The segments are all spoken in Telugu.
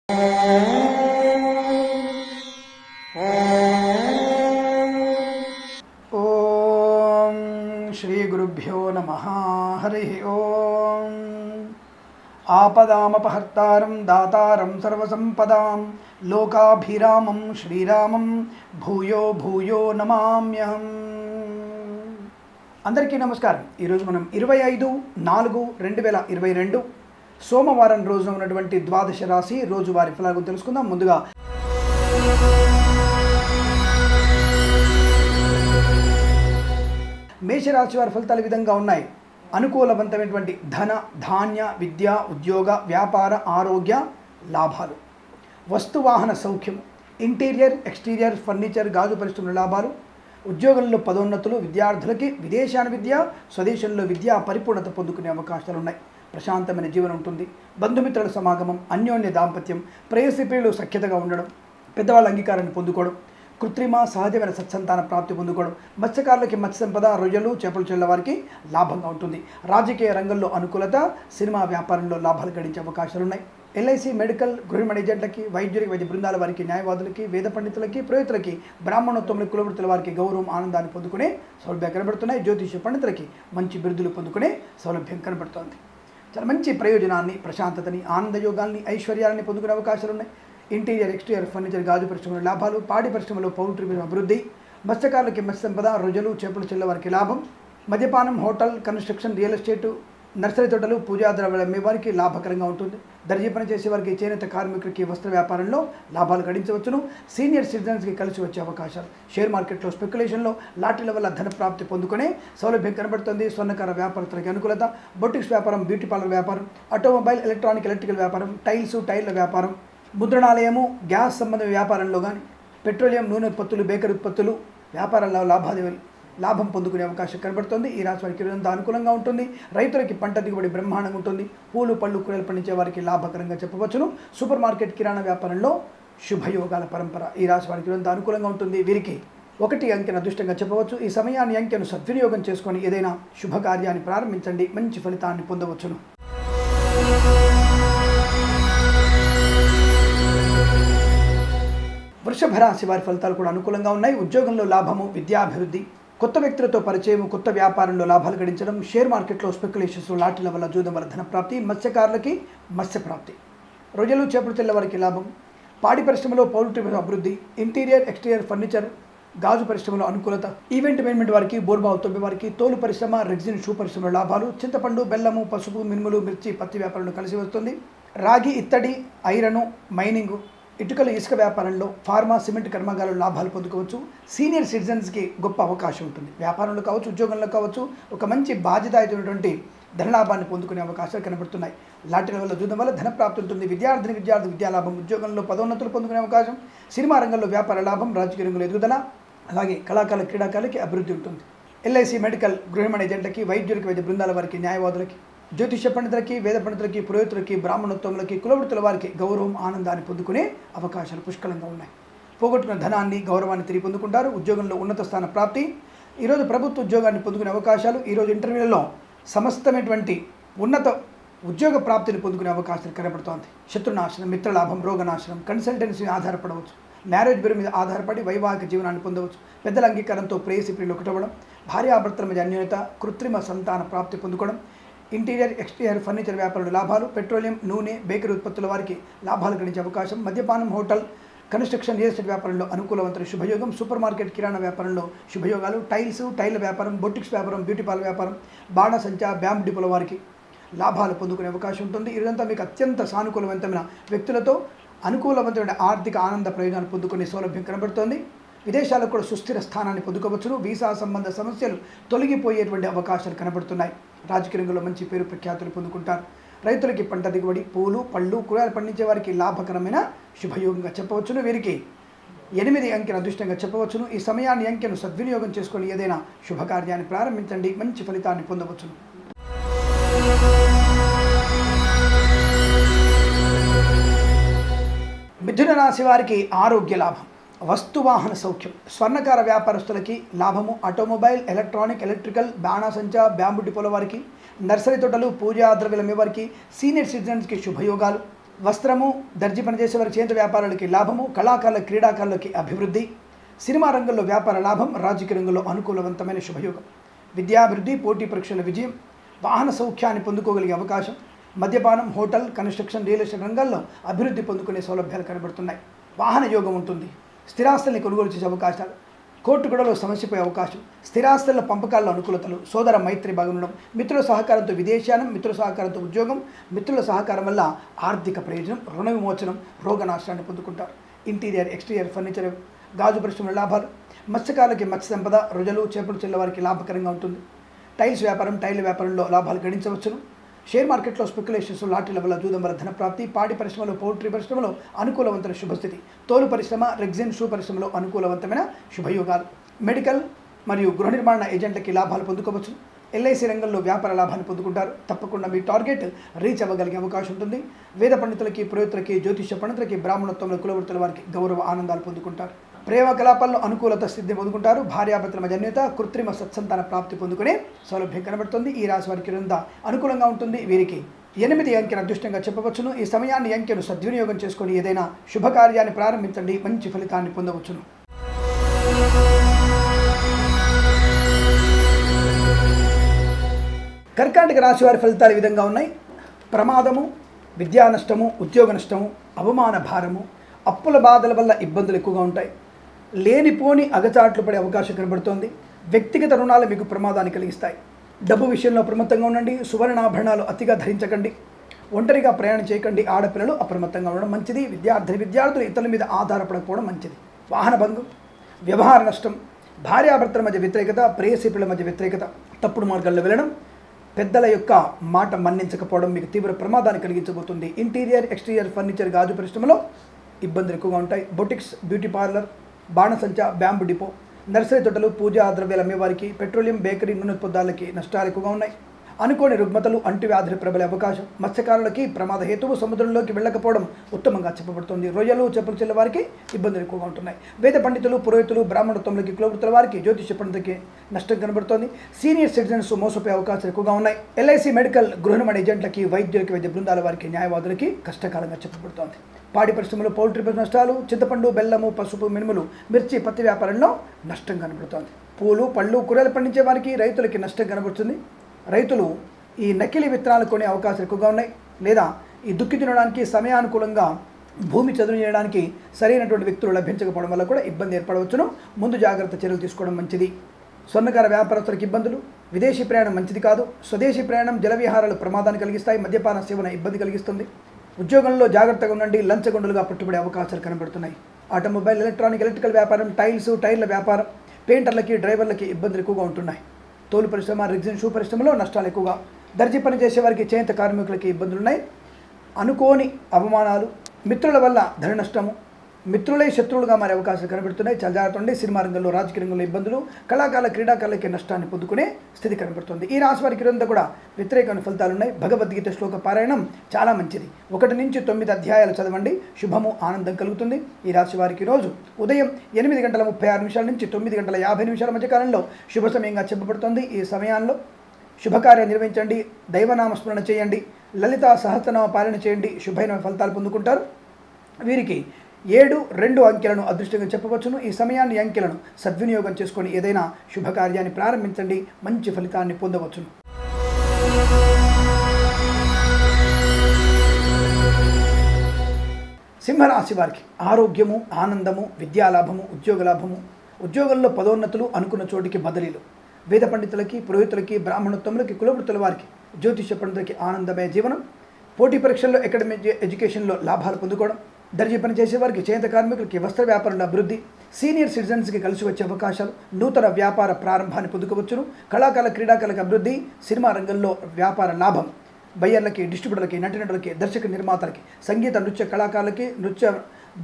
ఓం శ్రీ గురుభ్యో నమః. హరి ఓం. ఆపదామపహర్తారం దాతారం సర్వసంపదాం లోకాభిరామం శ్రీరామం భూయో భూయో నమామ్యహం. అందరికీ నమస్కారం. ఈరోజు మనం 25/4/2022 సోమవారం రోజున ఉన్నటువంటి ద్వాదశ రాశి రోజువారి ఫలాలు తెలుసుకుందాం. ముందుగా మేషరాశి వారి ఫలితాలు ఈ విధంగా ఉన్నాయి. అనుకూలవంతమైనటువంటి ధన, ధాన్య, విద్య, ఉద్యోగ, వ్యాపార, ఆరోగ్య లాభాలు, వస్తువాహన సౌఖ్యం, ఇంటీరియర్, ఎక్స్టీరియర్, ఫర్నిచర్, గాజు పరిశ్రమల లాభాలు, ఉద్యోగంలో పదోన్నతులు, విద్యార్థులకి విదేశాన విద్య, స్వదేశంలో విద్య పరిపూర్ణత పొందుకునే అవకాశాలు ఉన్నాయి. ప్రశాంతమైన జీవనం ఉంటుంది. బంధుమిత్రుల సమాగమం, అన్యోన్య దాంపత్యం, ప్రేయసి ప్రియులు సఖ్యతగా ఉండడం, పెద్దవాళ్ళ అంగీకారాన్ని పొందుకోవడం, కృత్రిమ సహజమైన సత్సంతాన ప్రాప్తి పొందుకోవడం, మత్స్యకారులకి మత్స్య సంపద, రొయ్యలు, చేపలు చెల్ల వారికి లాభంగా ఉంటుంది. రాజకీయ రంగంలో అనుకూలత, సినిమా వ్యాపారంలో లాభాలు గడించే అవకాశాలు ఉన్నాయి. ఎల్ఐసి, మెడికల్, గృహ ఏజెంట్లకి, వైద్యులకి, వైద్య బృందాల వారికి, న్యాయవాదులకి, వేద పండితులకి, పురోహితులకి, బ్రాహ్మణోత్తములకి, కులవృత్తుల వారికి గౌరవం, ఆనందాన్ని పొందుకునే సౌలభ్యం కనబడుతున్నాయి. జ్యోతిష పండితులకి మంచి బిరుదులు పొందుకునే సౌలభ్యం కనబడుతోంది. చాలా మంచి ప్రయోజనాన్ని, ప్రశాంతతని, ఆనందయోగాల్ని, ఐశ్వర్యాన్ని పొందుకునే అవకాశాలు ఉన్నాయి. ఇంటీరియర్, ఎక్స్టీరియర్, ఫర్నిచర్, గాజు పరిశ్రమల లాభాలు, పాడి పరిశ్రమలో పౌల్ట్రీ అభివృద్ధి, మత్స్యకారులకి మత్స్య సంపద, రొయ్యలు, చేపలు చెల్ల వారికి లాభం, మద్యపానం, hotel, construction, real estate, nursery తోటలు, పూజా ద్రవ్యాలు అమ్మే వారికి లాభకరంగా ఉంటుంది. దర్జీ పని చేసే వారికి, చేనేత కార్మికులకి వస్త్ర వ్యాపారంలో లాభాలు గడించవచ్చును. సీనియర్ సిటిజన్స్కి కలిసి వచ్చే అవకాశాలు, షేర్ మార్కెట్లో స్పెక్యులేషన్లో, లాటరీల వల్ల ధన ప్రాప్తి పొందుకునే సౌలభ్యం కనబడుతుంది. స్వర్ణకార వ్యాపారస్తులకి అనుకూలత, బొటిక్స్ వ్యాపారం, బ్యూటీ పార్లర్ వ్యాపారం, ఆటోమొబైల్, ఎలక్ట్రానిక్, ఎలక్ట్రికల్ వ్యాపారం, టైల్స్, టైర్ల వ్యాపారం, ముద్రణాలయము, గ్యాస్ సంబంధ వ్యాపారంలో కానీ, పెట్రోలియం, నూనె ఉత్పత్తులు, బేకరీ ఉత్పత్తులు వ్యాపారాల్లో లాభం పొందుకునే అవకాశం కనబడుతుంది. ఈ రాశి వారికి ఇదంతా అనుకూలంగా ఉంటుంది. రైతులకి పంట దిగుబడి బ్రహ్మాండంగా ఉంటుంది. పూలు, పళ్ళు, కూరలు పండించే వారికి లాభకరంగా చెప్పవచ్చును. సూపర్ మార్కెట్, కిరాణా వ్యాపారంలో శుభయోగాల పరంపర ఈ రాశి వారికి ఇదంతా అనుకూలంగా ఉంటుంది. వీరికి 1 అంకెను అదృష్టంగా చెప్పవచ్చు. ఈ సమయాన్ని, అంకెను సద్వినియోగం చేసుకొని ఏదైనా శుభకార్యాన్ని ప్రారంభించండి, మంచి ఫలితాన్ని పొందవచ్చును. వృషభ రాశి వారి ఫలితాలు కూడా అనుకూలంగా ఉన్నాయి. ఉద్యోగంలో లాభము, విద్యాభివృద్ధి, కొత్త వ్యక్తులతో పరిచయం, కొత్త వ్యాపారంలో లాభాలు గడించడం, షేర్ మార్కెట్లో స్పెక్యులేషన్స్, లాటరీల వల్ల, జూదం వల్ల ధన ప్రాప్తి, మత్స్యకారులకి మత్స్య ప్రాప్తి, రొయ్యలు, చేపలు తెల్ల వారికి లాభం, పాడి పరిశ్రమలో పౌల్ట్రీ అభివృద్ధి, ఇంటీరియర్, ఎక్స్టీరియర్, ఫర్నిచర్, గాజు పరిశ్రమలో అనుకూలత, ఈవెంట్ మేనేజ్మెంట్ వారికి, బోర్బావు తొమ్మిది వారికి, తోలు పరిశ్రమ, రెగ్జిన్, షూ పరిశ్రమలో లాభాలు, చింతపండు, బెల్లము, పసుపు, మినుములు, మిర్చి, పత్తి వ్యాపారంలో కలిసి వస్తుంది. రాగి, ఇత్తడి, ఐరను, మైనింగ్, ఇటుకలు, ఇసుక వ్యాపారంలో, ఫార్మా, సిమెంట్ కర్మాగారాలు లాభాలు పొందుకోవచ్చు. సీనియర్ సిటిజన్స్కి గొప్ప అవకాశం ఉంటుంది. వ్యాపారంలో కావచ్చు, ఉద్యోగంలో కావచ్చు, ఒక మంచి బాధ్యతాయుతమైనటువంటి ధనలాభాన్ని పొందుకునే అవకాశాలు కనబడుతున్నాయి. లాటరీల వల్ల, జూదం వల్ల ధన ప్రాప్తి ఉంటుంది. విద్యార్థి విద్యాలాభం, ఉద్యోగంలో పదోన్నతులు పొందుకునే అవకాశం, సినిమా రంగంలో వ్యాపార లాభం, రాజకీయ రంగంలో ఎదుగుదల, అలాగే కళాకారుల, క్రీడాకారులకి అభివృద్ధి ఉంటుంది. ఎల్ఐసి, మెడికల్, గృహ ఏజెంట్లకి, వైద్యులకి, వైద్య బృందాల వారికి, న్యాయవాదులకి, జ్యోతిష పండితులకి, వేద పండితులకి, పురోహితులకి, బ్రాహ్మణోత్తములకి, కులవృత్తుల వారికి గౌరవం, ఆనందాన్ని పొందుకునే అవకాశాలు పుష్కలంగా ఉన్నాయి. పోగొట్టుకున్న ధనాన్ని, గౌరవాన్ని తిరిగి పొందుకుంటారు. ఉద్యోగంలో ఉన్నత స్థాన ప్రాప్తి, ఈరోజు ప్రభుత్వ ఉద్యోగాన్ని పొందుకునే అవకాశాలు, ఈరోజు ఇంటర్వ్యూలలో సమస్తమైనటువంటి ఉన్నత ఉద్యోగ ప్రాప్తిని పొందుకునే అవకాశాలు కనబడుతోంది. శత్రునాశనం, మిత్రలాభం, రోగనాశనం, కన్సల్టెన్సీ ఆధారపడవచ్చు. మ్యారేజ్ బ్యూరో మీద ఆధారపడి వైవాహిక జీవనాన్ని పొందవచ్చు. పెద్దల అంగీకారంతో ప్రేయసి ప్రియులు ఒకటవ్వడం, భార్యాభర్తల మధ్య అన్యోన్యత, కృత్రిమ సంతాన ప్రాప్తి పొందుకోవడం, ఇంటీరియర్, ఎక్స్టీరియర్, ఫర్నిచర్ వ్యాపారంలో లాభాలు, పెట్రోలియం, నూనె, బేకరీ ఉత్పత్తుల వారికి లాభాలు గడించే అవకాశం, మద్యపానం, హోటల్, కన్స్ట్రక్షన్, రియల్ ఎస్టేట్ వ్యాపారంలో అనుకూలవంతమైన శుభయోగం, సూపర్ మార్కెట్, కిరాణా వ్యాపారంలో శుభయోగాలు, టైల్స్, టైర్ల వ్యాపారం, బొటిక్స్ వ్యాపారం, బ్యూటీ పార్లర్ వ్యాపారం, బాణసంచా, బ్యాంబు డిపోల వారికి లాభాలు పొందుకునే అవకాశం ఉంటుంది. ఇదంతా మీకు అత్యంత సానుకూలవంతమైన వ్యక్తులతో అనుకూలవంతమైన ఆర్థిక ఆనంద ప్రయోజనాలు పొందుకునే సౌలభ్యం కనబడుతోంది. విదేశాలకు కూడా సుస్థిర స్థానాన్ని పొందుకోవచ్చును. వీసా సంబంధ సమస్యలు తొలగిపోయేటువంటి అవకాశాలు కనబడుతున్నాయి. రాజకీయ రంగంలో మంచి పేరు ప్రఖ్యాతులు పొందుకుంటారు. రైతులకి పంట దిగుబడి, పూలు, పళ్ళు, కూరగాయలు పండించే వారికి లాభకరమైన శుభయోగంగా చెప్పవచ్చును. వీరికి 8 అంకెను అదృష్టంగా చెప్పవచ్చును. ఈ సమయాన్ని, అంకెను సద్వినియోగం చేసుకొని ఏదైనా శుభకార్యాన్ని ప్రారంభించండి, మంచి ఫలితాన్ని పొందవచ్చును. మిథున రాశి వారికి ఆరోగ్య లాభం, వస్తువాహన సౌఖ్యం, స్వర్ణకార వ్యాపారస్తులకి లాభము, ఆటోమొబైల్, ఎలక్ట్రానిక్, ఎలక్ట్రికల్, బాణాసంచా, బ్యాంబు డిపోల వారికి, నర్సరీ తోటలు, పూజా ద్రవ్యాల వారికి, సీనియర్ సిటిజన్స్కి శుభయోగాలు, వస్త్రము, దర్జీ పనిచేసే వారి చేతి వ్యాపారాలకి లాభము, కళాకారుల క్రీడాకారులకి అభివృద్ధి, సినిమా రంగంలో వ్యాపార లాభం, రాజకీయ రంగంలో అనుకూలవంతమైన శుభయోగం, విద్యాభివృద్ధి, పోటీ పరీక్షల విజయం, వాహన సౌఖ్యాన్ని పొందుకోగలిగే అవకాశం, మద్యపానం, హోటల్, కన్స్ట్రక్షన్, రియల్ ఎస్టేట్ రంగాల్లో అభివృద్ధి పొందుకునే సౌలభ్యాలు కనబడుతున్నాయి. వాహన యోగం ఉంటుంది. స్థిరాస్తుల్ని కొనుగోలు చేసే అవకాశాలు, కోర్టు గొడవలో సమస్యపోయే అవకాశం, స్థిరాస్తుల పంపకాల్లో అనుకూలతలు, సోదర మైత్రి బాగుండడం, మిత్రుల సహకారంతో విదేశానం, మిత్రుల సహకారంతో ఉద్యోగం, మిత్రుల సహకారం వల్ల ఆర్థిక ప్రయోజనం, రుణ విమోచనం, రోగనాశనాన్ని పొందుకుంటారు. ఇంటీరియర్, ఎక్స్టీరియర్ ఫర్నిచర్, గాజు పరిశ్రమల లాభాలు, మత్స్యకారులకి మత్స్య సంపద, రొజలు, చేపలు చెల్లవారికి లాభకరంగా ఉంటుంది. టైల్స్ వ్యాపారం, టైల్ వ్యాపారంలో లాభాలు గడించవచ్చును. షేర్ మార్కెట్లో స్పెక్యులేషన్స్, లాటరీల వల్ల జూదం వల్ల ధన ప్రాప్తి, పాడి పరిశ్రమలో, పౌల్ట్రీ పరిశ్రమలో అనుకూలవంతమైన శుభస్థితి, తోలు పరిశ్రమ, రెగ్జిన్, షూ పరిశ్రమలో అనుకూలవంతమైన శుభయోగాలు, మెడికల్ మరియు గృహ నిర్మాణ ఏజెంట్లకి లాభాలు పొందుకోవచ్చు. ఎల్ఐసి రంగంలో వ్యాపార లాభాన్ని పొందుకుంటారు. తప్పకుండా మీ టార్గెట్ రీచ్ అవ్వగలిగే అవకాశం ఉంటుంది. వేద పండితులకి, పురోహితులకి, జ్యోతిష పండితులకి, బ్రాహ్మణత్వంలో కులవృత్తుల వారికి గౌరవ ఆనందాలు పొందుకుంటారు. ప్రేమ కలాపాల్లో అనుకూలత సిద్ధి పొందుకుంటారు. భార్యాభర్తల మధ్య అన్యోన్యత, కృత్రిమ సత్సంతాన ప్రాప్తి పొందుకునే సౌలభ్యం కనబడుతుంది. ఈ రాశి వారికి అనుకూలంగా ఉంటుంది. వీరికి 8 అంకెను అదృష్టంగా చెప్పవచ్చును. ఈ సమయాన్ని అంకెను సద్వినియోగం చేసుకొని ఏదైనా శుభకార్యాన్ని ప్రారంభించండి, మంచి ఫలితాన్ని పొందవచ్చును. కర్కాటక రాశి వారి ఫలితాలు ఈ విధంగా ఉన్నాయి. ప్రమాదము, విద్యా నష్టము, ఉద్యోగ నష్టము, అవమాన భారము, అప్పుల బాధల వల్ల ఇబ్బందులు ఎక్కువగా ఉంటాయి. లేనిపోని అగచాట్లు పడే అవకాశం కనబడుతోంది. వ్యక్తిగత రుణాలు మీకు ప్రమాదాన్ని కలిగిస్తాయి. డబ్బు విషయంలో అప్రమత్తంగా ఉండండి. సువర్ణాభరణాలు అతిగా ధరించకండి. ఒంటరిగా ప్రయాణం చేయకండి. ఆడపిల్లలు అప్రమత్తంగా ఉండడం మంచిది. విద్యార్థులు ఇతరుల మీద ఆధారపడకపోవడం మంచిది. వాహన భంగం, వ్యవహార నష్టం, భార్యాభర్తల మధ్య వ్యతిరేకత, ప్రేయసీపుల మధ్య వ్యతిరేకత, తప్పుడు మార్గాల్లో వెళ్ళడం, పెద్దల యొక్క మాట మన్నించకపోవడం మీకు తీవ్ర ప్రమాదాన్ని కలిగించబోతుంది. ఇంటీరియర్, ఎక్స్టీరియర్ ఫర్నిచర్, గాజు పరిశ్రమలో ఇబ్బందులు ఎక్కువగా ఉంటాయి. బొటిక్స్, బ్యూటీ పార్లర్, బాణసంచ, బ్యాంబు డిపో, నర్సరీ తోటలు, పూజా ద్రవ్యాలు అమ్మేవారికి, పెట్రోలియం, బేకరీ, నూనె పదార్థాలకి నష్టాలు ఎక్కువగా ఉన్నాయి. అనుకోని రుగ్మతలు, అంటువ్యాధులు ప్రబలే అవకాశం. మత్స్యకారులకి ప్రమాద హేతువు సముద్రంలోకి వెళ్ళకపోవడం ఉత్తమంగా చెప్పబడుతుంది. రొయ్యలు, చేపలు చెల్ల వారికి ఇబ్బందులు ఎక్కువగా ఉంటున్నాయి. వేద పండితులు, పురోహితులు, బ్రాహ్మణత్వంలోకి కులవృత్తుల వారికి, జ్యోతిష పండితులకి నష్టం కనబడుతోంది. సీనియర్ సిటిజన్స్ మోసపోయే అవకాశాలు ఎక్కువగా ఉన్నాయి. ఎల్ఐసి, మెడికల్, గృహ నిర్మాణ ఏజెంట్లకి, వైద్యులకి, వైద్య బృందాల వారికి, న్యాయవాదులకి కష్టకాలంగా చెప్పబడుతోంది. పాడి పరిశ్రమలో, పౌల్ట్రీ నష్టాలు, చింతపండు, బెల్లము, పసుపు, మినుములు, మిర్చి, పత్తి వ్యాపారంలో నష్టం కనబడుతోంది. పూలు, పళ్ళు, కూరలు పండించే వారికి, రైతులకి నష్టం కనబడుతుంది. రైతులు ఈ నకిలీ విత్తనాలు కొనే అవకాశాలు ఎక్కువగా ఉన్నాయి. లేదా ఈ దుక్కి తినడానికి సమయానుకూలంగా భూమి చదును చేయడానికి సరైనటువంటి వ్యక్తులు లభించకపోవడం వల్ల కూడా ఇబ్బంది ఏర్పడవచ్చును. ముందు జాగ్రత్త చర్యలు తీసుకోవడం మంచిది. స్వర్ణకార వ్యాపారస్తులకు ఇబ్బందులు. విదేశీ ప్రయాణం మంచిది కాదు. స్వదేశీ ప్రయాణం, జల విహారాలు ప్రమాదాన్ని కలిగిస్తాయి. మద్యపాన సేవన ఇబ్బంది కలిగిస్తుంది. ఉద్యోగంలో జాగ్రత్తగా ఉండండి. లంచగొండలుగా పట్టుబడే అవకాశాలు కనబడుతున్నాయి. ఆటోమొబైల్, ఎలక్ట్రికల్ వ్యాపారం, టైర్ల వ్యాపారం, పెయింటర్లకి, డ్రైవర్లకి ఇబ్బందులు ఎక్కువగా ఉంటున్నాయి. తోలు పరిశ్రమ, రెగ్జిన్, షూ పరిశ్రమలో నష్టాలు ఎక్కువగా. దర్జీ పని చేసేవారికి, చేనేత కార్మికులకి ఇబ్బందులు ఉన్నాయి. అనుకోని అవమానాలు, మిత్రుల వల్ల ధన నష్టము, మిత్రులే శత్రువులుగా మారే అవకాశాలు కనబడుతున్నాయి. చాలా జాగ్రత్త ఉండి. సినిమా రంగంలో, రాజకీయ రంగంలో ఇబ్బందులు, కళాకారుల, క్రీడాకారులకి నష్టాన్ని పొందుకునే స్థితి కనబడుతుంది. ఈ రాశి వారికి ఇదంతా కూడా వ్యతిరేకమైన ఫలితాలు ఉన్నాయి. భగవద్గీత శ్లోక పారాయణం చాలా మంచిది. 1 నుంచి 9 అధ్యాయాలు చదవండి. శుభము, ఆనందం కలుగుతుంది. ఈ రాశి వారికి రోజు ఉదయం 8:36 నుంచి 9:50 మధ్య కాలంలో శుభ సమయంగా చెప్పబడుతుంది. ఈ సమయాల్లో శుభకార్యం నిర్వహించండి. దైవనామస్మరణ చేయండి. లలిత సహస్రనామ పాలన చేయండి. శుభమైన ఫలితాలు పొందుకుంటారు. వీరికి 7, 2 అంకెలను అదృష్టంగా చెప్పవచ్చును. ఈ సమయాన్ని, అంకెలను సద్వినియోగం చేసుకొని ఏదైనా శుభకార్యాన్ని ప్రారంభించండి. మంచి ఫలితాన్ని పొందవచ్చును. సింహరాశి వారికి ఆరోగ్యము, ఆనందము, విద్యాలాభము, ఉద్యోగ లాభము, ఉద్యోగంలో పదోన్నతులు, అనుకున్న చోటికి బదిలీలు, వేద పండితులకి, పురోహితులకి, బ్రాహ్మణత్వములకి, కులవృత్తుల వారికి, జ్యోతిష పండితులకి ఆనందమయ జీవనం, పోటీ పరీక్షల్లో, అకాడమిక్ ఎడ్యుకేషన్లో లాభాలు పొందుకోవడం, దర్జీ పని చేసేవారికి, చేనేత కార్మికులకి, వస్త్ర వ్యాపారంలో అభివృద్ధి, సీనియర్ సిటిజన్స్కి కలిసి వచ్చే అవకాశాలు, నూతన వ్యాపార ప్రారంభాన్ని పొందుకోవచ్చును. కళాకారుల, క్రీడాకారులకు అభివృద్ధి, సినిమా రంగంలో వ్యాపార లాభం, బయ్యర్లకి, డిస్ట్రిబ్యూటర్లకి, నటీనటులకి, దర్శక నిర్మాతలకి, సంగీత, నృత్య కళాకారులకి, నృత్య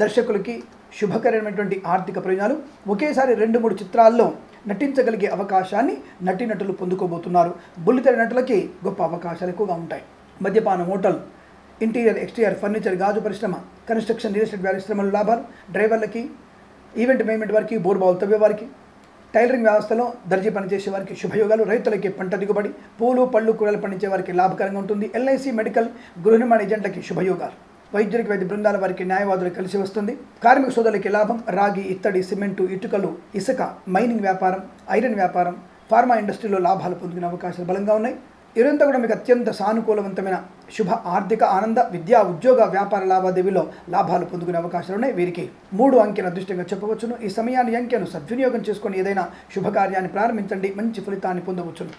దర్శకులకి శుభకరమైనటువంటి ఆర్థిక ప్రయోజనాలు. ఒకేసారి 2-3 చిత్రాల్లో నటించగలిగే అవకాశాన్ని నటీనటులు పొందుకోబోతున్నారు. బుల్లితెర నటులకి గొప్ప అవకాశాలు ఎక్కువగా ఉంటాయి. మద్యపానం, హోటల్, ఇంటీరియర్, ఎక్స్టీరియర్ ఫర్నిచర్, గాజు పరిశ్రమ, కన్స్ట్రక్షన్, రియల్ ఎస్టేట్ పరిశ్రమలు లాభాలు, డ్రైవర్లకి, ఈవెంట్ మేనేజ్మెంట్ వారికి, బోర్బావులు తవ్వే వారికి, టైలరింగ్ వ్యవస్థలో దర్జీ పనిచేసే వారికి శుభయోగాలు. రైతులకి పంట దిగుబడి, పూలు, పళ్ళు, కూరలు పండించే వారికి లాభకరంగా ఉంటుంది. ఎల్ఐసి, మెడికల్, గృహ నిర్మాణ ఏజెంట్లకి శుభయోగాలు. వైద్యులకి వైద్య బృందాల వారికి న్యాయవాదులు కలిసి వస్తుంది. కార్మిక సోదరులకి లాభం. రాగి, ఇత్తడి, సిమెంటు, ఇటుకలు, ఇసుక, మైనింగ్ వ్యాపారం, ఐరన్ వ్యాపారం, ఫార్మా ఇండస్ట్రీలో లాభాలు పొందుకునే అవకాశాలు బలంగా ఉన్నాయి. ఇదంతా కూడా మీకు అత్యంత సానుకూలవంతమైన శుభ ఆర్థిక ఆనంద, విద్యా, ఉద్యోగ, వ్యాపార లావాదేవీలో లాభాలు పొందుకునే అవకాశాలు ఉన్నాయి. వీరికి 3 అంకెను అదృష్టంగా చెప్పవచ్చును. ఈ సమయాన్ని, అంకెను సద్వినియోగం చేసుకొని ఏదైనా శుభకార్యాన్ని ప్రారంభించండి, మంచి ఫలితాన్ని పొందవచ్చును.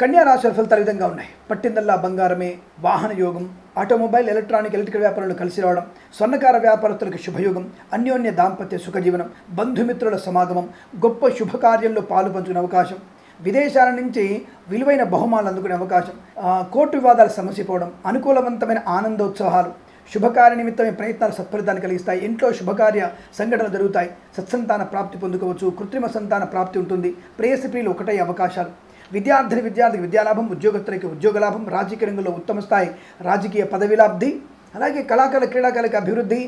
కన్యా రాశి ఫలితాలు విధంగా ఉన్నాయి. పట్టిందల్లా బంగారమే, వాహన యోగం, ఆటోమొబైల్, ఎలక్ట్రికల్ వ్యాపారాలు కలిసి రావడం, స్వర్ణకార వ్యాపారస్తులకు శుభయోగం, అన్యోన్య దాంపత్య సుఖజీవనం, బంధుమిత్రుల సమాగమం, గొప్ప శుభకార్యంలో పాలు పంచుకునే అవకాశం, విదేశాల నుంచి విలువైన బహుమానాలు అందుకునే అవకాశం, కోర్టు వివాదాలు సమసిపోవడం, అనుకూలవంతమైన ఆనందోత్సాహాలు, శుభకార్య నిమిత్తమే ప్రయత్నాలు సత్ఫలితాన్ని కలిగిస్తాయి. ఇంట్లో శుభకార్య సంఘటనలు జరుగుతాయి. సత్సంతాన ప్రాప్తి పొందుకోవచ్చు. కృత్రిమ సంతాన ప్రాప్తి ఉంటుంది. ప్రేయసి ప్రియులు ఒకటై అవకాశాలు. విద్యార్థికి విద్యాలాభం, ఉద్యోగస్తులకి ఉద్యోగ లాభం, రాజకీయ రంగంలో ఉత్తమ స్థాయి రాజకీయ పదవిలాబ్ధి, అలాగే కళాకారుల క్రీడాకారులకు అభివృద్ధి,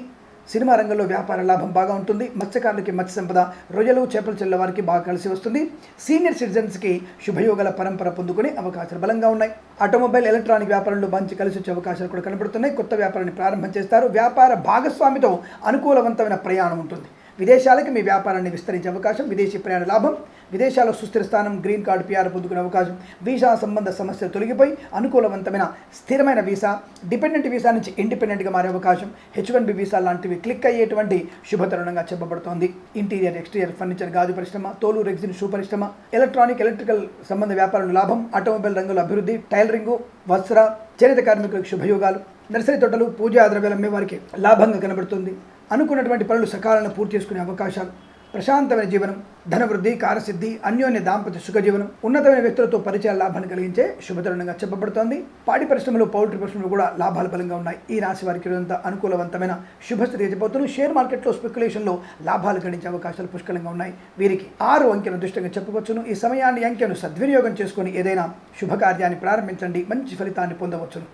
సినిమా రంగంలో వ్యాపార లాభం బాగా ఉంటుంది. మత్స్యకారులకి మత్స్య సంపద, రొయ్యలు, చేపలు చెల్ల వారికి బాగా కలిసి వస్తుంది. సీనియర్ సిటిజన్స్కి శుభయోగాల పరంపర పొందుకునే అవకాశాలు బలంగా ఉన్నాయి. ఆటోమొబైల్, ఎలక్ట్రానిక్ వ్యాపారంలో మంచి కలిసి వచ్చే అవకాశాలు కూడా కనబడుతున్నాయి. కొత్త వ్యాపారాన్ని ప్రారంభం చేస్తారు. వ్యాపార భాగస్వామితో అనుకూలవంతమైన ప్రయాణం ఉంటుంది. విదేశాలకి మీ వ్యాపారాన్ని విస్తరించే అవకాశం, విదేశీ ప్రయాణ లాభం, విదేశాల్లో సుస్థిర స్థానం, గ్రీన్ కార్డు, పిఆర్ పొందుకునే అవకాశం, వీసా సంబంధ సమస్యలు తొలగిపోయి అనుకూలవంతమైన స్థిరమైన వీసా, డిపెండెంట్ వీసా నుంచి ఇండిపెండెంట్గా మారే అవకాశం, H1B వీసా లాంటివి క్లిక్ అయ్యేటువంటి శుభతరుణంగా చెప్పబడుతోంది. ఇంటీరియర్, ఎక్స్టీరియర్, ఫర్నిచర్, గాజు పరిశ్రమ, తోలు, రెగ్జిన్, షూ పరిశ్రమ, ఎలక్ట్రికల్ సంబంధ వ్యాపారంలో లాభం, ఆటోమొబైల్ రంగంలో అభివృద్ధి, టైలరింగు, వస్త్ర, చేనేత కార్మికులకు శుభయోగాలు, నర్సరీ తోటలు, పూజా ద్రవ్యాలు అమ్మే వారికి లాభంగా కనబడుతుంది. అనుకున్నటువంటి పనులు సకాలంలో పూర్తి చేసుకునే అవకాశాలు, ప్రశాంతమైన జీవనం, ధనవృద్ధి, కార్యసిద్ధి, అన్యోన్య దాంపత్య సుఖజీవనం, ఉన్నతమైన వ్యక్తులతో పరిచయ లాభాన్ని కలిగించే శుభతరుణంగా చెప్పబడుతోంది. పాడి పరిశ్రమలు, పౌల్ట్రీ పరిశ్రమలు కూడా లాభాలు బలంగా ఉన్నాయి. ఈ రాశి వారికి ఇదంతా అనుకూలవంతమైన శుభస్థితి చెప్పబోతున్నారు. షేర్ మార్కెట్లో స్పెక్యులేషన్లో లాభాలు గడించే అవకాశాలు పుష్కలంగా ఉన్నాయి. వీరికి 6 అంకెను అదృష్టంగా చెప్పవచ్చును. ఈ సమయాన్ని, అంకెను సద్వినియోగం చేసుకొని ఏదైనా శుభకార్యాన్ని ప్రారంభించండి, మంచి ఫలితాన్ని పొందవచ్చును.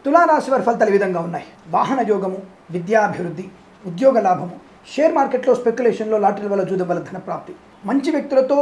తులారాశి వారి ఫలితాలు ఈ విధంగా ఉన్నాయి. వాహన యోగము, విద్యాభివృద్ధి, ఉద్యోగ లాభము, షేర్ మార్కెట్లో స్పెక్యులేషన్లో లాటరీ వల్ల జూదం వల్ల ధన ప్రాప్తి, మంచి వ్యక్తులతో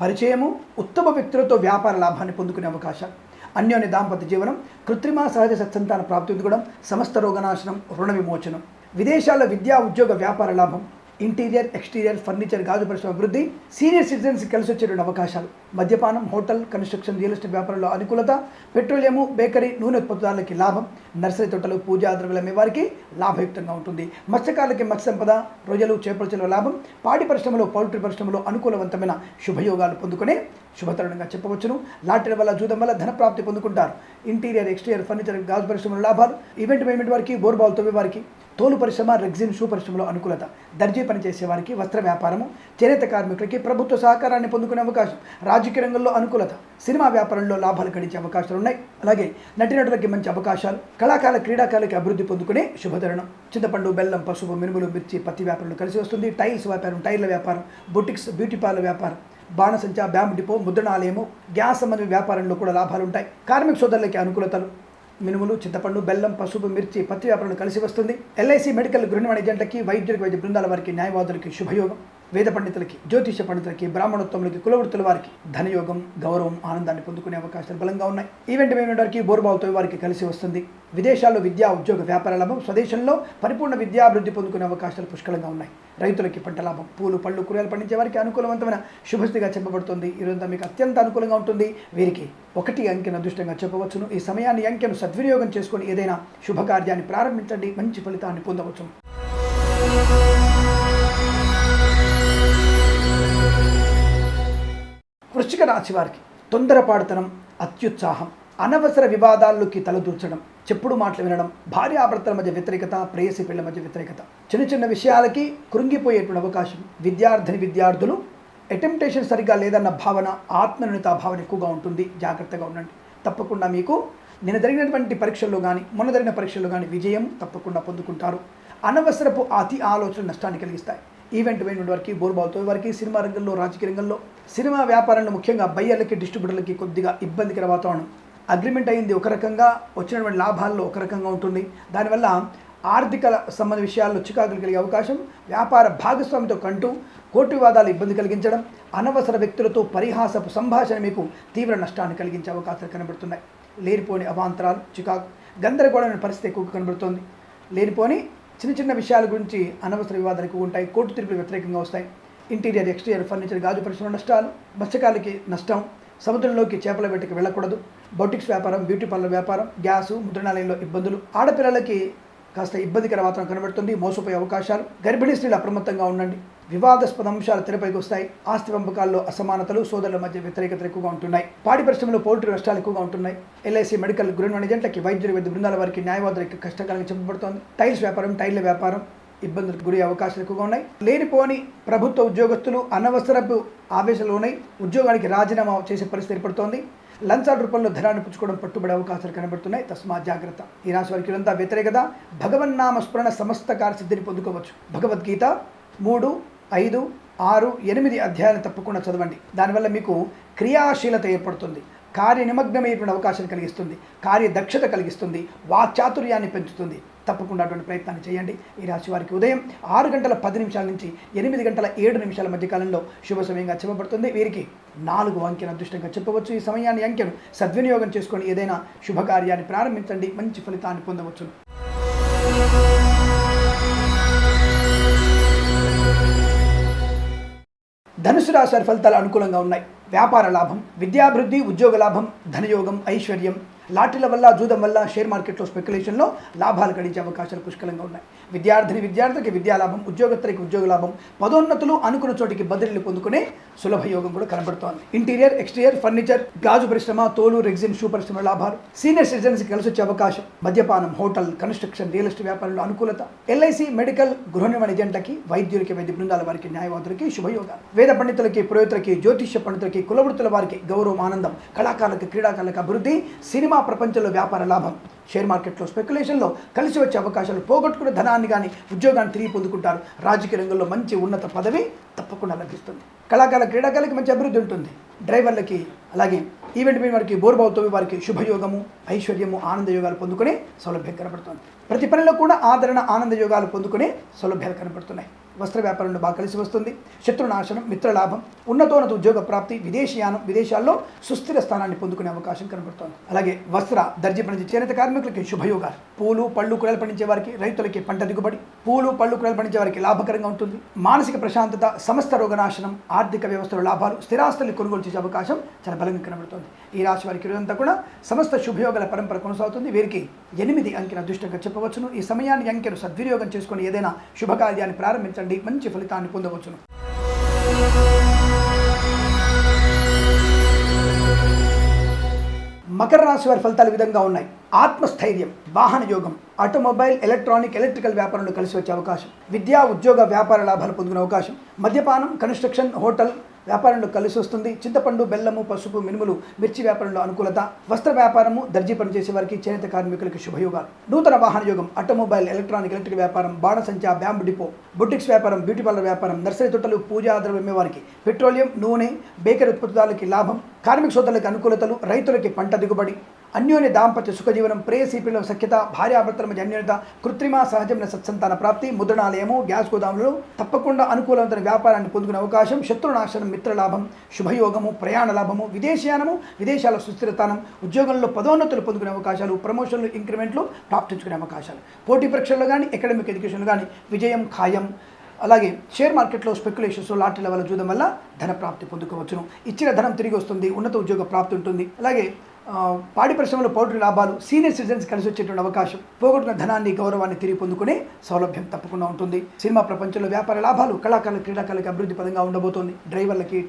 పరిచయము, ఉత్తమ వ్యక్తులతో వ్యాపార లాభాన్ని పొందుకునే అవకాశాలు, అన్యోన్య దాంపత్య జీవనం, కృత్రిమ సహజ సత్సంతాన ప్రాప్తి కూడా, సమస్త రోగనాశనం, రుణ విమోచనం, విదేశాల్లో విద్యా, ఉద్యోగ, వ్యాపార లాభం, ఇంటీరియర్, ఎక్స్టీరియర్, ఫర్నిచర్, గాజు పరిశ్రమ అభివృద్ధి, సీనియర్ సిటిజన్స్కి కలిసి వచ్చేటువంటి అవకాశాలు, మద్యపానం, హోటల్, కన్స్ట్రక్షన్, రియల్ ఎస్టేట్ వ్యాపారంలో అనుకూలత, పెట్రోలియము, బేకరీ, నూనె ఉత్పత్తుదారులకి లాభం, నర్సరీ తోటలు, పూజా ద్రవ్యాలు అమ్మే వారికి లాభయుక్తంగా ఉంటుంది. మత్స్యకారులకి మత్స్య సంపద, రొయ్యలు, చేపల చెరువు లాభం, పాడి పరిశ్రమలో, పౌల్ట్రీ పరిశ్రమలో అనుకూలవంతమైన శుభయోగాలు పొందుకునే శుభతరుణంగా చెప్పవచ్చును. లాటరీ వల్ల, జూదం వల్ల ధన ప్రాప్తి పొందుకుంటారు. ఇంటీరియర్, ఎక్స్టీరియర్, ఫర్నిచర్, గాజు పరిశ్రమలో లాభాలు, ఈవెంట్ పేమెంట్ వారికి, బోర్బాల్ తవ్వే వారికి, తోలు పరిశ్రమ, రెగ్జిన్, షూ పరిశ్రమలో అనుకూలత, దర్జీ పనిచేసే వారికి, వస్త్ర వ్యాపారము, చేనేత కార్మికులకి ప్రభుత్వ సహకారాన్ని పొందుకునే అవకాశం, రాజకీయ రంగంలో అనుకూలత, సినిమా వ్యాపారంలో లాభాలు గడించే అవకాశాలు ఉన్నాయి. అలాగే నటినటులకి మంచి అవకాశాలు, కళాకారుల, క్రీడాకారులకి అభివృద్ధి పొందుకునే శుభతరుణం. చింతపండు, బెల్లం, పసుపు, మినుములు, మిర్చి, పత్తి వ్యాపారంలో కలిసి వస్తుంది. టైల్స్ వ్యాపారం, టైర్ల వ్యాపారం, బొటిక్స్, బ్యూటీ పార్లర్ వ్యాపారం, బాణసంచ, బ్యాంబు డిపో, ముద్రణాలయము, గ్యాస్ సంబంధిత వ్యాపారంలో కూడా లాభాలు ఉంటాయి. కార్మిక సోదరులకి అనుకూలతలు, మినుములు, చింతపండు, బెల్లం, పసుపు, మిర్చి, పత్తి వ్యాపారంలో కలిసి వస్తుంది. LIC మెడికల్, గృహ ఏజెంట్లకి, వైద్యులకి, వైద్య బృందాల వారికి, న్యాయవాదులకి శుభయోగం, వేద పండితులకి, జ్యోతిష పండితులకి, బ్రాహ్మణోత్తములకి, కులవృత్తుల వారికి ధనయోగం, గౌరవం, ఆనందాన్ని పొందుకునే అవకాశాలు బలంగా ఉన్నాయి. ఈవెంట్ పేమెంట్ వారికి, బోర్బావుతో వారికి కలిసి వస్తుంది. విదేశాల్లో విద్యా, ఉద్యోగ, వ్యాపార లాభం, స్వదేశంలో పరిపూర్ణ విద్యాభివృద్ధి పొందుకునే అవకాశాలు పుష్కలంగా ఉన్నాయి. రైతులకి పంట లాభం, పూలు, పళ్ళు, కూరగాయలు పండించే వారికి అనుకూలవంతమైన శుభస్థితిగా చెప్పబడుతుంది. ఈరోజు మీకు అత్యంత అనుకూలంగా ఉంటుంది. వీరికి 1 అంకెను అదృష్టంగా చెప్పవచ్చును. ఈ సమయాన్ని, అంకెను సద్వినియోగం చేసుకొని ఏదైనా శుభకార్యాన్ని ప్రారంభించండి, మంచి ఫలితాన్ని పొందవచ్చును. వృశ్చిక రాశి వారికి తొందరపాటుతనం, అత్యుత్సాహం, అనవసర వివాదాల్లోకి తలదూర్చడం, చెప్పుడు మాటలు వినడం, భార్యాభర్తల మధ్య వ్యతిరేకత, ప్రేయసి పిల్లల మధ్య వ్యతిరేకత, చిన్న విషయాలకి కృంగిపోయేటువంటి అవకాశం, విద్యార్థులు అటెంప్టేషన్ సరిగ్గా లేదన్న భావన, ఆత్మన్యూనత భావన ఎక్కువగా ఉంటుంది. జాగ్రత్తగా ఉండండి. తప్పకుండా మీకు నిన్న జరిగినటువంటి పరీక్షల్లో కానీ, మొన్న జరిగిన పరీక్షల్లో కానీ విజయం తప్పకుండా పొందుకుంటారు. అనవసరపు అతి ఆలోచన నష్టాన్ని కలిగిస్తాయి. ఈవెంట్ పేమెంట్ వారికి, బోర్బాల్తో వారికి, సినిమా రంగంలో, రాజకీయ రంగంలో, సినిమా వ్యాపారంలో ముఖ్యంగా బయ్యర్లకి, డిస్ట్రిబ్యూటర్లకి కొద్దిగా ఇబ్బందికర వాతావరణం. అగ్రిమెంట్ అయింది ఒక రకంగా, వచ్చినటువంటి లాభాల్లో ఒక రకంగా ఉంటుంది. దానివల్ల ఆర్థిక సంబంధ విషయాల్లో చికాకులు కలిగే అవకాశం, వ్యాపార భాగస్వామితో కంటూ కోర్టు వివాదాలు ఇబ్బంది కలిగించడం, అనవసర వ్యక్తులతో పరిహాసపు సంభాషణ మీకు తీవ్ర నష్టాన్ని కలిగించే అవకాశాలు కనబడుతున్నాయి. లేనిపోని అవాంతరాలు, చికాకు, గందరగోళమైన పరిస్థితి ఎక్కువగా కనబడుతోంది. లేనిపోని చిన్న చిన్న విషయాల గురించి అనవసర వివాదాలు ఎక్కువ ఉంటాయి. కోర్టు తీర్పులు వ్యతిరేకంగా వస్తాయి. ఇంటీరియర్, ఎక్స్టీరియర్ ఫర్నిచర్, గాజు పరిశ్రమ నష్టాలు, మత్స్యకారులకి నష్టం, సముద్రంలోకి చేపల వేటకి వెళ్ళకూడదు, బొటిక్స్ వ్యాపారం, బ్యూటీ పార్లర్ వ్యాపారం, గ్యాసు, ముద్రణాలయంలో ఇబ్బందులు, ఆడపిల్లలకి కాస్త ఇబ్బందికర వాతావరణం కనబడుతుంది. మోసపోయే అవకాశాలు, గర్భిణీ స్త్రీలు అప్రమత్తంగా ఉండండి. వివాదాస్పద అంశాలు తెరపైకి వస్తాయి. ఆస్తి పంపకాల్లో అసమానతలు, సోదరుల మధ్య వ్యతిరేకతలు ఎక్కువగా ఉంటున్నాయి. పాడి పరిశ్రమలో పౌల్ట్రీ నష్టాలు ఎక్కువగా ఉంటున్నాయి. ఎల్ఐసి, మెడికల్, గృహ ఏజెంట్లకి, వైద్యుల బృందాల వారికి, న్యాయవాదులకి కష్టకాలంగా చెప్పబడుతోంది. టైల్స్ వ్యాపారం, టైర్ల వ్యాపారం ఇబ్బందులకు గురి అవకాశాలు ఎక్కువగా ఉన్నాయి. లేనిపోని ప్రభుత్వ ఉద్యోగస్తులు అనవసరపు ఆవేశాలు ఉద్యోగానికి రాజీనామా చేసే పరిస్థితి ఏర్పడుతోంది. లంచాల రూపంలో ధనాన్ని పుచ్చుకోవడం పట్టుబడే అవకాశాలు కనబడుతున్నాయి. తస్మా జాగ్రత్త. ఈ రాశి వారికి ఇదంతా వ్యతిరేకత. భగవన్నామ స్మరణ సమస్త కార్యసిద్ధిని పొందుకోవచ్చు. భగవద్గీత 3, 5, 6, 8 అధ్యాయాలను తప్పకుండా చదవండి. దానివల్ల మీకు క్రియాశీలత ఏర్పడుతుంది. కార్య నిమగ్నమైనటువంటి అవకాశాలు కలిగిస్తుంది. కార్యదక్షత కలిగిస్తుంది. వాక్చాతుర్యాన్ని పెంచుతుంది. తప్పకుండా అటువంటి ప్రయత్నాన్ని చేయండి. ఈ రాశి వారికి ఉదయం 6:10 నుంచి 8:07 మధ్య కాలంలో శుభ సమయంగా చెప్పబడుతుంది. వీరికి 4 అంకెను అదృష్టంగా చెప్పవచ్చు. ఈ సమయాన్ని అంకెను సద్వినియోగం చేసుకొని ఏదైనా శుభకార్యాన్ని ప్రారంభించండి. మంచి ఫలితాన్ని పొందవచ్చు. ధనుసు రాశి వారి ఫలితాలు అనుకూలంగా ఉన్నాయి. వ్యాపార లాభం, విద్యాభివృద్ధి, ఉద్యోగ లాభం, ధనయోగం, ఐశ్వర్యం, లాటరీల వల్ల, జూదం వల్ల, షేర్ మార్కెట్లో స్పెక్యులేషన్లో లాభాలు గడించే అవకాశాలు పుష్కలంగా ఉన్నాయి. విద్యార్థికి విద్యాలాభం, ఉద్యోగస్తులకి ఉద్యోగ లాభం, పదోన్నతులు, అనుకున్న చోటికి బదిలీలు పొందుకునే సులభ యోగం కూడా కనబడుతోంది. ఇంటీరియర్, ఎక్స్టీరియర్ ఫర్నిచర్, గాజు పరిశ్రమ, తోలు, రెగ్జిన్, షూ పరిశ్రమ లాభాలు, సీనియర్ సిటిజన్స్కి కలిసి వచ్చే అవకాశం, మద్యపానం, హోటల్, కన్స్ట్రక్షన్, రియల్ ఎస్టేట్ వ్యాపారంలో అనుకూలత, ఎల్ఐసి, మెడికల్, గృహ నిర్మాణ ఏజెంట్లకి, వైద్యులకి, వైద్య బృందాల వారికి, న్యాయవాదులకి శుభయోగాలు, వేద పండితులకి, పురోహితులకి, జ్యోతిష్య పండితులకి, కులవృత్తుల వారికి గౌరవం, ఆనందం, కళాకారులకి, క్రీడాకారులకు అభివృద్ధి, సినిమా ప్రపంచంలో వ్యాపార లాభం, షేర్ మార్కెట్లో స్పెక్యులేషన్లో కలిసి వచ్చే అవకాశాలు, పోగొట్టుకున్న ధనాన్ని కానీ ఉద్యోగాన్ని తిరిగి పొందుకుంటారు. రాజకీయ రంగంలో మంచి ఉన్నత పదవి తప్పకుండా లభిస్తుంది. కళాకారుల, క్రీడాకారులకి మంచి అభివృద్ధి ఉంటుంది. డ్రైవర్లకి, అలాగే ఈవెంట్ మీద వారికి, బోర్బావుతో వారికి శుభయోగము, ఐశ్వర్యము, ఆనంద యోగాలు పొందుకునే సౌలభ్యం కనబడుతుంది. ప్రతి పనిలో కూడా ఆదరణ, ఆనంద యోగాలు పొందుకునే సౌలభ్యాలు కనబడుతున్నాయి. వస్త్ర వ్యాపారంలో బాగా కలిసి వస్తుంది. శత్రునాశనం, మిత్రలాభం, ఉన్నతోన్నత ఉద్యోగ ప్రాప్తి, విదేశీయానం, విదేశాల్లో సుస్థిర స్థానాన్ని పొందుకునే అవకాశం కనబడుతోంది. అలాగే వస్త్ర, దర్జీ పనిచే చేనేత కార్మికులకి శుభయోగాలు, పూలు, పళ్ళు, కూరలు పండించే వారికి, రైతులకి పంట దిగుబడి, పూలు, పళ్ళు, కూరలు పండించే వారికి లాభకరంగా ఉంటుంది. మానసిక ప్రశాంతత, సమస్త రోగనాశనం, ఆర్థిక వ్యవస్థలో లాభాలు, స్థిరాస్తుల్ని కొనుగోలు చేసే అవకాశం చాలా బలంగా కనబడుతుంది. ఈ రాశి వారికి ఇదంతా కూడా సమస్త శుభయోగాల పరంపర కొనసాగుతుంది. వీరికి 8 అంకెను అదృష్టంగా చెప్పవచ్చును. ఈ సమయాన్ని అంకెను సద్వినియోగం చేసుకుని ఏదైనా శుభకార్యాన్ని ప్రారంభించండి. మంచి ఫలితాన్ని పొందవచ్చును. మకర రాశి వారి ఫలితాలు ఈ విధంగా ఉన్నాయి. ఆత్మస్థైర్యం, వాహన యోగం, ఆటోమొబైల్, ఎలక్ట్రానిక్, ఎలక్ట్రికల్ వ్యాపారంలో కలిసి వచ్చే అవకాశం, విద్యా, ఉద్యోగ, వ్యాపార లాభాలు పొందుకునే అవకాశం, మద్యపానం, కన్స్ట్రక్షన్, హోటల్ వ్యాపారంలో కలిసి వస్తుంది. చింతపండు, బెల్లము, పసుపు, మినుములు, మిర్చి వ్యాపారంలో అనుకూలత, వస్త్ర వ్యాపారము, దర్జీ పని చేసే వారికి, చేనేత కార్మికులకి శుభయోగాలు, నూతన వాహన యోగం, ఆటోమొబైల్, ఎలక్ట్రానిక్, ఎలక్ట్రిక్ వ్యాపారం, బాణసంచ, బ్యాంబు డిపో, బుటిక్స్ వ్యాపారం, బ్యూటీ పార్లర్ వ్యాపారం, నర్సరీ తోటలు, పూజా ద్రవ్యమే వారికి, పెట్రోలియం, నూనె, బేకరీ ఉత్పత్తిదారులకి లాభం, కార్మిక సోదరులకి అనుకూలతలు, రైతులకి పంట దిగుబడి, అన్యోన్య దాంపత్య సుఖజీవనం, ప్రేయసీపీల సఖ్యత, భార్యాభర్తల మధ్య అన్యోన్యత, కృత్రిమ సహజమైన సత్సంతాన ప్రాప్తి, ముద్రణాలయము, గ్యాస్ గోదాములు తప్పకుండా అనుకూలమైన వ్యాపారాన్ని పొందుకునే అవకాశం, శత్రునాశనం, మిత్రలాభం, శుభయోగము, ప్రయాణ లాభము, విదేశీయానము, విదేశాల సుస్థిరతానం, ఉద్యోగంలో పదోన్నతులు పొందుకునే అవకాశాలు, ప్రమోషన్లు, ఇంక్రిమెంట్లు ప్రాప్తించుకునే అవకాశాలు, పోటీ పరీక్షల్లో కానీ, అకాడమిక్ ఎడ్యుకేషన్లో కానీ విజయం ఖాయం. అలాగే షేర్ మార్కెట్లో స్పెక్యులేషన్స్, లాటరీల వల్ల, జూదం వల్ల ధన ప్రాప్తి పొందుకోవచ్చును. ఇచ్చిన ధనం తిరిగి వస్తుంది. ఉన్నత ఉద్యోగ ప్రాప్తి ఉంటుంది. అలాగే పాడి పరిశ్రమలో పౌల్ట్రీ లాభాలు, సీనియర్ సిటిజన్స్ కలిసి వచ్చేటువంటి అవకాశం, పోగొట్టుకున్న ధనాన్ని, గౌరవాన్ని తిరిగి పొందుకునే సౌలభ్యం తప్పకుండా ఉంటుంది. సినిమా ప్రపంచంలో వ్యాపార లాభాలు, కళాకారుల, క్రీడాకారులకి అభివృద్ధి పదంగా ఉండబోతోంది. డ్రైవర్లకి,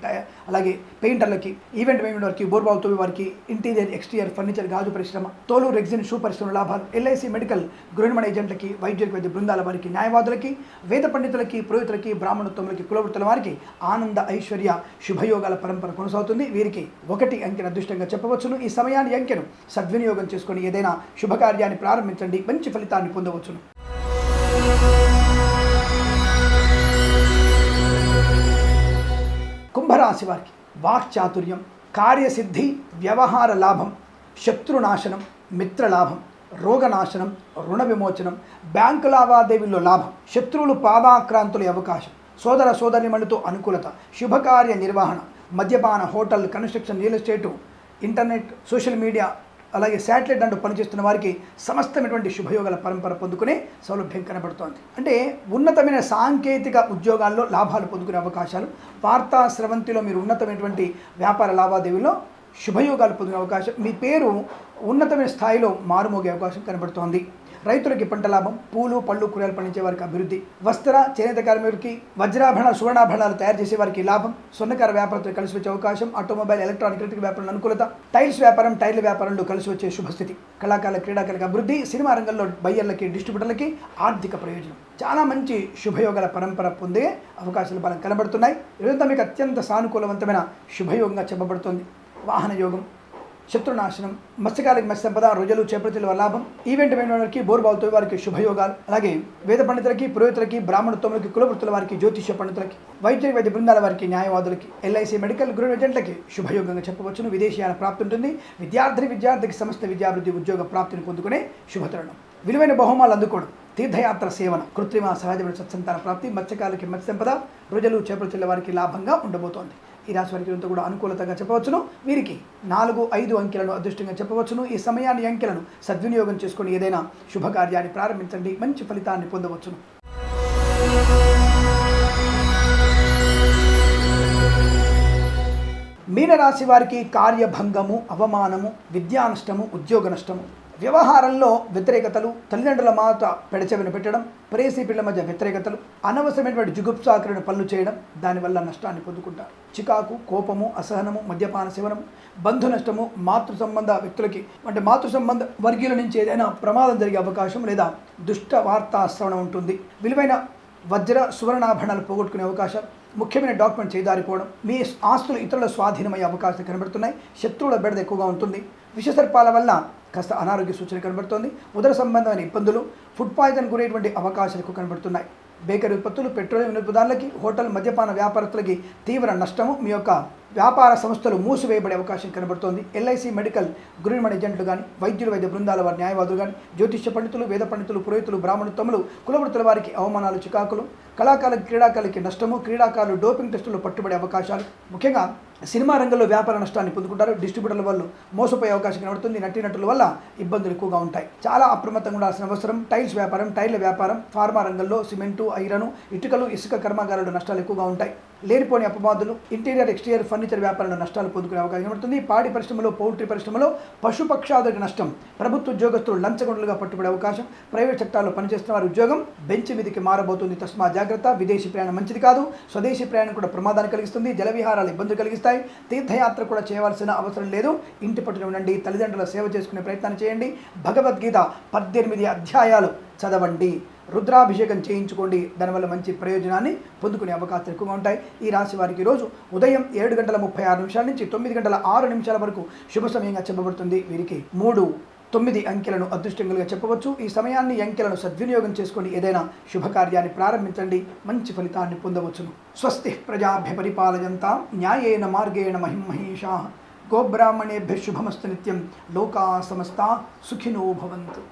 అలాగే పెయింటర్లకి, ఈవెంట్ మేనేజ్మెంట్ వారికి, బోర్బావుతో వారికి, ఇంటీరియర్, ఎక్స్టీరియర్ ఫర్నిచర్, గాజు పరిశ్రమ, తోలు, రెగ్జిన్, షూ పరిశ్రమ లాభాలు, ఎల్ఐసి, మెడికల్, గృహ నిర్మాణ ఏజెంట్లకి, వైద్యులకి, వైద్య బృందాల వారికి, న్యాయవాదులకి, వేద పండితులకి, పురోహితులకి, బ్రాహ్మణోత్తములకి, కులవృత్తుల వారికి ఆనంద, ఐశ్వర్య, శుభయోగాల పరంపర కొనసాగుతుంది. వీరికి 1 అంకెను అదృష్టంగా చెప్పవచ్చును. ఈ సమయాన్ని అంకెను సద్వినియోగం చేసుకొని ఏదైనా శుభకార్యాన్ని ప్రారంభించండి. మంచి ఫలితాన్ని పొందవచ్చును. కుంభరాశి వారికి వాక్చాతుర్యం, కార్యసిద్ధి, వ్యవహార లాభం, శత్రునాశనం, మిత్రలాభం, రోగనాశనం, రుణ విమోచనం, బ్యాంకు లావాదేవీల్లో లాభం, శత్రువులు పాదాక్రాంతుల అవకాశం, సోదర సోదరిమణులతో అనుకూలత, శుభకార్య నిర్వహణ, మద్యపాన, hotel, construction, real estate, internet, social media, అలాగే శాటిలైట్ అంటూ పనిచేస్తున్న వారికి సమస్తమైనటువంటి శుభయోగాల పరంపర పొందుకునే సౌలభ్యం కనబడుతోంది. అంటే ఉన్నతమైన సాంకేతిక ఉద్యోగాల్లో లాభాలు పొందుకునే అవకాశాలు, వార్తా స్రవంతిలో మీరు ఉన్నతమైనటువంటి వ్యాపార లావాదేవీల్లో శుభయోగాలు పొందిన అవకాశం, మీ పేరు ఉన్నతమైన స్థాయిలో మారుమోగే అవకాశం కనబడుతోంది. రైతులకి పంట లాభం, పూలు పళ్ళు కూరలు పండించే వారికి అభివృద్ధి, వస్త్ర చేనేత కార్మికుడికి వజ్రాభరణ సువర్ణాభరణాలు తయారు చేసే వారికి లాభం, స్వర్ణకార వ్యాపారంతో కలిసి వచ్చే అవకాశం, ఆటోమొబైల్, ఎలక్ట్రానిక్, ఎలక్ట్రిక్ వ్యాపారంలో అనుకూలత, టైల్స్ వ్యాపారం, టైర్ల వ్యాపారంలో కలిసి వచ్చే శుభస్థితి, కళాకారుల క్రీడాకారులకు అభివృద్ధి, సినిమా రంగంలో బయ్యర్లకి, డిస్ట్రిబ్యూటర్లకి ఆర్థిక ప్రయోజనం. చాలా మంచి శుభయోగాల పరంపర పొందే అవకాశాలు బలం కనబడుతున్నాయి. ఇదంతా మీకు అత్యంత సానుకూలవంతమైన శుభయోగంగా చెప్పబడుతుంది. వాహన యోగం, శత్రునాశనం, మత్స్యకారులకి మత్స్య సంపద, రోజులు చేపల లాభం, ఈవెంట్ వారికి, బోర్బావుతో వారికి శుభయోగాలు, అలాగే వేద పండితులకి, పురోహితులకి, బ్రాహ్మణోత్తములకి, కులవృత్తుల వారికి, జ్యోతిష్య పండితులకి, వైద్య బృందాల వారికి, న్యాయవాదులకి, ఎల్ఐసి మెడికల్, గృహ ఏజెంట్లకి శుభయోగంగా చెప్పవచ్చును. విదేశీయాల ప్రాప్తి ఉంటుంది. విద్యార్థికి సమస్త విద్యాభివృద్ధి, ఉద్యోగ ప్రాప్తిని పొందుకునే శుభతరుణం. విలువైన బహుమాలు అందుకోవడం, తీర్థయాత్ర సేవన, కృత్రిమ సహజమైన సత్సంతాన ప్రాప్తి, మత్స్యకారులకి మత్స్య సంపద, రోజులు చేపల వారికి లాభంగా ఉండబోతోంది. ఈ రాశి వారికి అంతా కూడా అనుకూలతగా చెప్పవచ్చును. వీరికి 4, 5 అంకెలను అదృష్టంగా చెప్పవచ్చును. ఈ సమయాన్ని, అంకెలను సద్వినియోగం చేసుకొని ఏదైనా శుభకార్యాన్ని ప్రారంభించండి, మంచి ఫలితాన్ని పొందవచ్చును. మీనరాశి వారికి కార్యభంగము, అవమానము, విద్యా నష్టము, ఉద్యోగ నష్టము, వ్యవహారంలో వ్యతిరేకతలు, తల్లిదండ్రుల మాట పెడచెవిన పెట్టడం, ప్రేసి పిల్లల మధ్య వ్యతిరేకతలు, అనవసరమైనటువంటి జుగుప్సాకరణ పనులు చేయడం, దానివల్ల నష్టాన్ని పొందుకుంటారు. చికాకు, కోపము, అసహనము, మద్యపాన సేవనము, బంధు నష్టము, మాతృ సంబంధ వ్యక్తులకి అంటే మాతృ సంబంధ వర్గీయుల నుంచి ఏదైనా ప్రమాదం జరిగే అవకాశం లేదా దుష్ట వార్తా శ్రవణం ఉంటుంది. విలువైన వజ్ర సువర్ణాభరణాలు పోగొట్టుకునే అవకాశం, ముఖ్యమైన డాక్యుమెంట్ చేదారిపోవడం, మీ ఆస్తులు ఇతరుల స్వాధీనమయ్యే అవకాశాలు కనబడుతున్నాయి. శత్రువుల బెడద ఎక్కువగా ఉంటుంది. విషసర్పాల వల్ల కాస్త అనారోగ్య సూచన కనబడుతోంది. ఉదర సంబంధమైన ఇబ్బందులు, ఫుడ్ పాయిజన్ గురేటువంటి అవకాశాలు ఎక్కువ కనబడుతున్నాయి. బేకరీ ఉత్పత్తులు, పెట్రోలియం వినియోగదారులకి, హోటల్, మద్యపాన వ్యాపారస్తులకి తీవ్ర నష్టము, మీ యొక్క వ్యాపార సంస్థలు మూసివేయబడే అవకాశం కనబడుతోంది. ఎల్ఐసి మెడికల్, గృహ ఏజెంట్లు కానీ, వైద్యులు, వైద్య బృందాల వారి, న్యాయవాదులు కానీ, జ్యోతిష్య పండితులు, వేద పండితులు, పురోహితులు, బ్రాహ్మణోత్తములు, కులవృత్తుల వారికి అవమానాలు, చికాకులు, కళాకారులకి, క్రీడాకారులకి నష్టము, క్రీడాకారులు డోపింగ్ టెస్టుల్లో పట్టుబడే అవకాశాలు, ముఖ్యంగా సినిమా రంగంలో వ్యాపార నష్టాన్ని పొందుకుంటారు. డిస్ట్రిబ్యూటర్ల వల్ల మోసపోయే అవకాశం కనబడుతుంది. నటీనటుల వల్ల ఇబ్బందులు ఎక్కువగా ఉంటాయి. చాలా అప్రమత్తంగా ఉండాల్సిన అవసరం. టైల్స్ వ్యాపారం, టైర్ల వ్యాపారం, ఫార్మా రంగంలో సిమెంటు, ఐరను, ఇటుకలు, ఇసుక కర్మాగారాలు నష్టాలు ఎక్కువగా ఉంటాయి. లేనిపోని అపవాదులు, ఇంటీరియర్, ఎక్స్టీరియర్ ఫర్నిచర్ వ్యాపారంలో నష్టాలు పొందుకునే అవకాశం కనబడుతుంది. పాడి పరిశ్రమలో, పౌల్ట్రీ పరిశ్రమలో పశుపక్షాదులకు నష్టం, ప్రభుత్వ ఉద్యోగస్తులు లంచగొండలుగా పట్టుబడే అవకాశం, ప్రైవేట్ సెక్టార్లో పనిచేస్తున్న వారి ఉద్యోగం బెంచ్ మీదకి మారబోతుంది. తస్మా జాగ్రత్త. విదేశీ ప్రయాణం మంచిది కాదు. స్వదేశీ ప్రయాణం కూడా ప్రమాదాన్ని కలిగిస్తుంది. జల విహారాలు ఇబ్బందులు కలిగిస్తాయి. తీర్థయాత్ర కూడా చేయవలసిన అవసరం లేదు. ఇంటి పట్టున ఉండండి. తల్లిదండ్రుల సేవ చేసుకునే ప్రయత్నాన్ని చేయండి. భగవద్గీత 18 అధ్యాయాలు చదవండి. రుద్రాభిషేకం చేయించుకోండి. దానివల్ల మంచి ప్రయోజనాన్ని పొందుకునే అవకాశాలు ఎక్కువగా ఉంటాయి. ఈ రాశి వారికి ఈరోజు ఉదయం 7:36 నుంచి 9:06 వరకు శుభ సమయంగా చెప్పబడుతుంది. వీరికి 3, 9 అంకెలను అదృష్టంగా చెప్పవచ్చు. ఈ సమయాన్ని, అంకెలను సద్వినియోగం చేసుకొని ఏదైనా శుభకార్యాన్ని ప్రారంభించండి, మంచి ఫలితాన్ని పొందవచ్చును. స్వస్తి ప్రజాభ్య పరిపాలయంతాం న్యాయేన మార్గేణ మహిమహేషాః. గోబ్రాహ్మణేభ్యః శుభమస్తు నిత్యం. లోకా సమస్తా సుఖినో భవంతు.